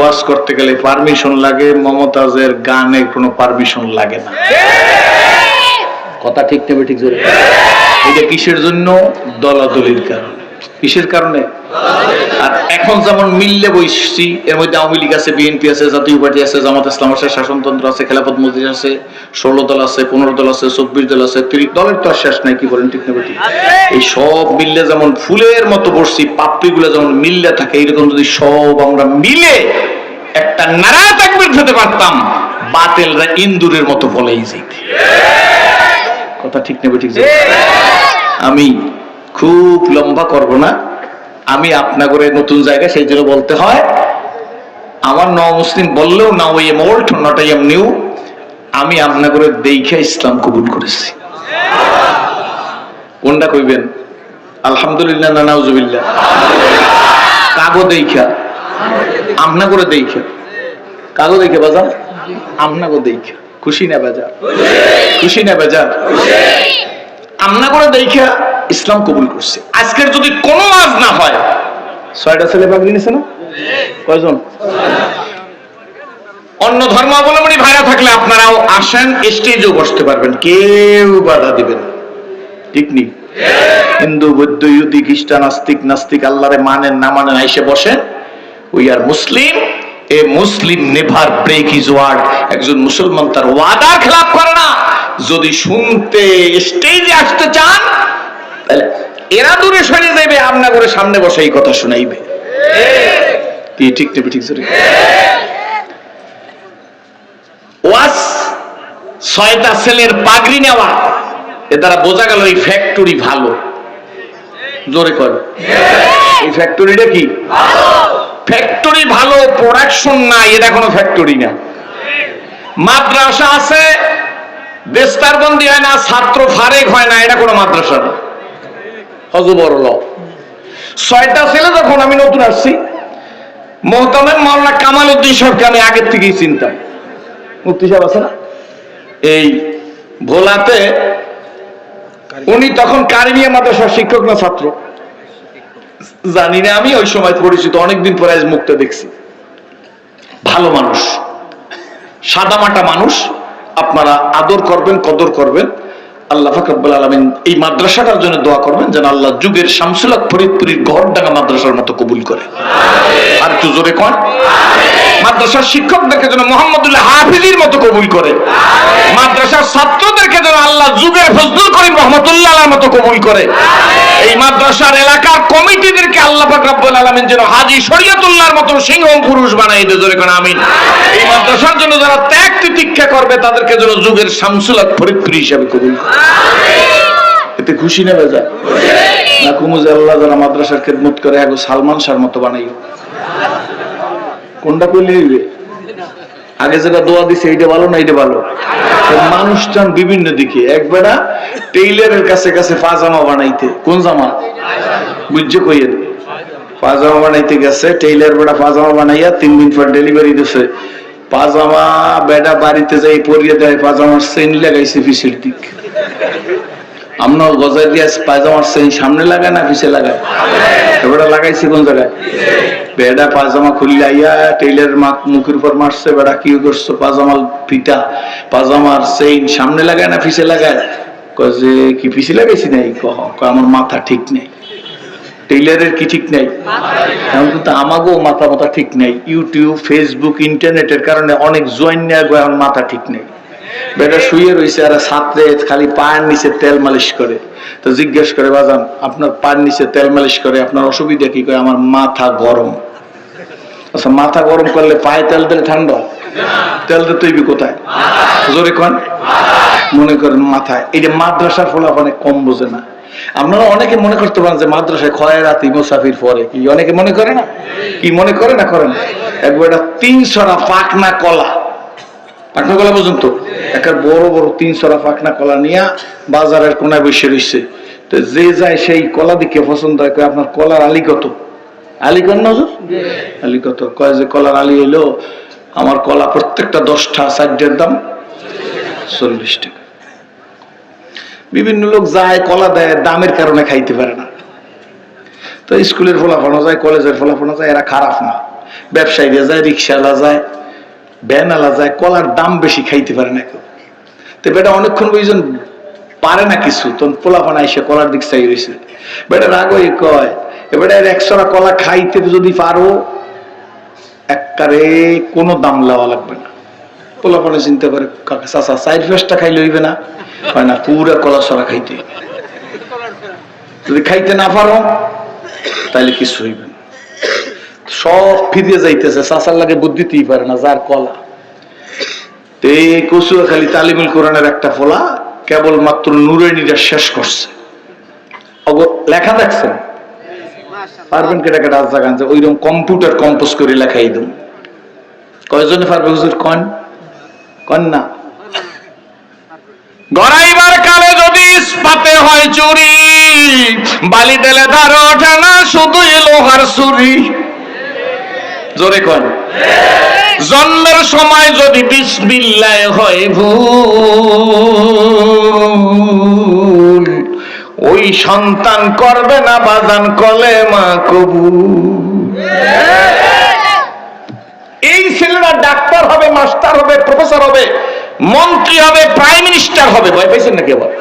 ওয়াজ করতে গেলে পারমিশন লাগে, মমতাজের গানে কোনো পারমিশন লাগে না। কথা ঠিক নেবে ঠিক জোরে। এটা কিসের জন্য? দলাদলির কারণে। কিসের কারণে? আর এখন যেমন মিললে বসছি, এর মধ্যে আওয়ামী লীগ আছে, বিএনপি আছে, জাতীয় পার্টি আছে, জামাত ইসলাম আছে, শাসনতন্ত্র আছে, খেলাফত মজলিস আছে, 16 দল আছে, 15 দল আছে, 24 দল আছে, 30 দলের তো আর শেষ নাই। কি বলেন ঠিক নেবে ঠিক? এই সব মিললে যেমন ফুলের মতো বসছি, পাপড়িগুলো যেমন মিললে থাকে, এইরকম যদি সব আমরা মিলে একটা নারায়ে তাকবীর খেতে পারতাম, বাতিলরা ইন্দুরের মতো ফলেই যেত। কথা ঠিক নেবে ঠিক? আমি খুব লম্বা করব না, আমি আপনাদের নতুন জায়গা, সেই জন্য বলতে হয় আমার মুসলিম বললেও না, I am old not I am new. আমি আপনাদের দেখে ইসলাম কবুল করেছি। কোনটা কইবেন? আলহামদুলিল্লাহ না নাউজুবিল্লাহ? কাগো দেখা, আপনাদের দেখা, কাগো দেখে বাজার, আপনাদের দেখা খুশি না বাজার? খুশি না বাজার? আপনাদের দেখা ইসলাম কবুল করছে। আজকের যদি কোনো ওয়াজ না হয়, 6টা ছেলে পাগড়ি নিছে না? কয়জন? অন্য ধর্মাবলম্বী ভাইরা থাকলে আপনারাও আসেন, স্টেজেও বসতে পারবেন, কেউ বাধা দিবেন। ঠিক নি? হিন্দু, বৌদ্ধ, ইহুদি, খ্রিস্টান, আস্তিক, নাস্তিক, আল্লাহরে মানেন না মানেন, আইসে বসেন। We are Muslim. A Muslim never break his word. একজন মুসলমান তার ওয়াদার খেলাপ করে না। যদি শুনতে স্টেজে আসতে চান, তাহলে এরা দূরে সরে যাবে, আপনাদের সামনে বসে এই কথা শোনাইবে। কি ঠিক নেবে ঠিক? ওয়াজ 6টা ছেলের পাগড়ি নেওয়া, এ দ্বারা বোঝা গেল এই ফ্যাক্টরি ভালো। জোরে কর, এই ফ্যাক্টরিটা কি ফ্যাক্টরি? ভালো প্রোডাকশন না, এটা কোনো ফ্যাক্টরি না। মাদ্রাসা আছে, বেস্তারবন্দি হয় না, ছাত্র ফারেক হয় না, এটা কোনো মাদ্রাসা না। হযবর ল 6টা ছেলে যখন আমি নতুন আসছি, মোহতামেম মাওলানা কামাল উদ্দিন সাহেবকে আমি আগের থেকেই চিনতাম। মুফতি সাহেব আছে না এই ভোলাতে, উনি তখন কারিমিয়া মাদ্রাসার শিক্ষক না ছাত্র জানি না, আমি ওই সময় পরিচিত, অনেকদিন পরে আজ মুখটা দেখছি। ভালো মানুষ, সাদামাটা মানুষ, আপনারা আদর করবেন, কদর করবেন। আল্লাহ পাক রব্বুল আলামিন এই মাদ্রাসাটার জন্য দোয়া করবেন যেন আল্লাহ যুগের শামসুল হক ফরিদপুরের গড়ডাঙ্গা মাদ্রাসার মতো কবুল করে। আর একটু জোরে কোন মাদ্রাসার শিক্ষকদেরকে যেন মুহাম্মদুল্লাহ হাফিজের মতো কবুল করে। মাদ্রাসার ছাত্রদেরকে যেন আল্লাহ যুগের ফজলুল করিম রহমাতুল্লাহ আলাইহির মতো কবুল করে। এই মাদ্রাসার এলাকার কমিটিদেরকে আল্লাহ পাক রব্বুল আলামিন যেন হাজী শরীয়তুল্লাহর মতো সিংহ পুরুষ বানাই দেয়। জোরে কোন আমিন। এই মাদ্রাসার জন্য যারা ত্যাগ তিতিক্ষা করবে, তাদেরকে যেন যুগের শামসুল হক ফরিদপুর হিসাবে কবুল করে। এতে খুশি না বেজা? না কুমুজ আল্লাহ যারা মাদ্রাসার খেদমত করে, আগে সালমান শাহর মতো বানাইও। কোনটা কইলে হইবে? আগে যেটা দোয়া দিছে এইটা ভালো না এইটা ভালো? মানুষটান বিভিন্ন দিকে। একবেলা টেইলারের কাছে কাছে পাজামা বানাইতে, কোন জামা বুঝছো কইয়েন, পাজামা বানাইতে গেছে, টেইলার বেটা পাজামা বানাইয়া 3 দিন পর ডেলিভারি দিছে। পাজামা বেটা বাড়িতে যাই পরিয়ে দেয়, পাজামার চেইন লাগাইছে পিছের দিক। আমরা গজাই দিয়ে পায়জামার চেইন সামনে লাগায় না পিছে লাগায়? বেটা লাগাইছে কোন জায়গায়? বেটা পাজামা খুললে আইয়া টেইলারের মুখের উপর মারছে। বেটা কি করছো? পাজামার ফিতা, পাজামার চেইন সামনে লাগায় না পিছে লাগায়? কয় যে কি পিছে লাগাইছি নাই? আমার মাথা ঠিক নেই। টেইলারের কি ঠিক নেই? এখন কিন্তু আমাকেও মাথা মাথা ঠিক নেই। ইউটিউব, ফেসবুক, ইন্টারনেটের কারণে অনেক জয়েন নেওয়া এখন মাথা ঠিক নেই। বেটা শুয়ে রয়েছে আর ছাত্রে খালি পায়ের নিচে তেল মালিশ করে। তো জিজ্ঞেস করে, বাজান আপনার পায়ের নিচে তেল মালিশ করে আপনার অসুবিধা কি? কয় আমার মাথা গরম। আচ্ছা, মাথা গরম করলে পায়ে তেল দিলে ঠান্ডা? তেল দিতে হইবে কোথায়? জোরে কোন। মনে করেন মাথায়। এই যে মাদ্রাসার ফলাফল কম বোঝে না। আপনারা অনেকে মনে করতে পারেন যে মাদ্রাসায় খয়রাতি মুসাফির পড়ে, কি অনেকে মনে করে না? কি মনে করে না? করেন। একবার 300টা পাকনা কলা, পাকনা কলা পর্যন্ত একটা বড় বড় 300টা পাকনা কলা নিয়ে বাজারের কোনায় বসে রয়েছে। তো যে যায় সেই কলা দিকে পছন্দ হয়। আপনার কলার আলি কত? আলি কন নজর আলি কত? কয় যে কলার আলি হইলো আমার কলা প্রত্যেকটা 10টা 4টার দাম 40 টাকা। বিভিন্ন লোক যায়, কলা দেয়, দামের কারণে খাইতে পারে না। তো স্কুলের ফলাফল যায়, কলেজের ফলাফল যায়, এরা খারাপ না, ব্যবসায়ীরা যায়, রিক্সাওয়ালা যায়, ভ্যানওয়ালা যায়, কলার দাম বেশি, খাইতে পারে না কেউ। তো বেটা অনেকক্ষণ ওইজন পারে না কিছু, তখন পোলাপানা এসে কলার দিক চাই রয়েছে। বেটা রাগ হয়ে কয়, এবারে 100টা কলা খাইতে যদি পারো একবারে কোনো দাম লওয়া লাগবে না। পোলাপানা চিন্তা করে, কাকা চাচা 4-5টা খাইলে হইবে না? হয় না, পুরা কলা ছড়া খাইতে। যদি খাইতে না পারো তাহলে কিছু হইবে না। সব ফিরে যাইতেছে, চাচার লাগে বুদ্ধিতেই পারে না, যার কলা। এই কচুয়াখালী তালিমুল কোরআনের একটা ফলা কেবলমাত্র নুরাইনিটা শেষ করছে। লেখা দেখছেন? পারবেন কেটা কেটা আজ জাগান যে ওইরকম কম্পিউটার কম্পোজ করে লেখাই দেব। কয়জনে পারবে হুজুর? কন না। গড়াইবার কালে যদি ইস্পাতে হয় চুরি, বালি তেলে ধার ওঠে না, শুধুই লোহার ছুরি। জোরে কন। জন্মের সময় যদি বিসমিল্লাহ হয় ভুল, ওই সন্তান করবে না বাজান কলেমা কবুল। এই ছেলেরা ডাক্তার হবে, মাস্টার হবে, প্রফেসর হবে, মন্ত্রী হবে, প্রাইম মিনিস্টার হবে। ভয় পাইছেন নাকি আবার?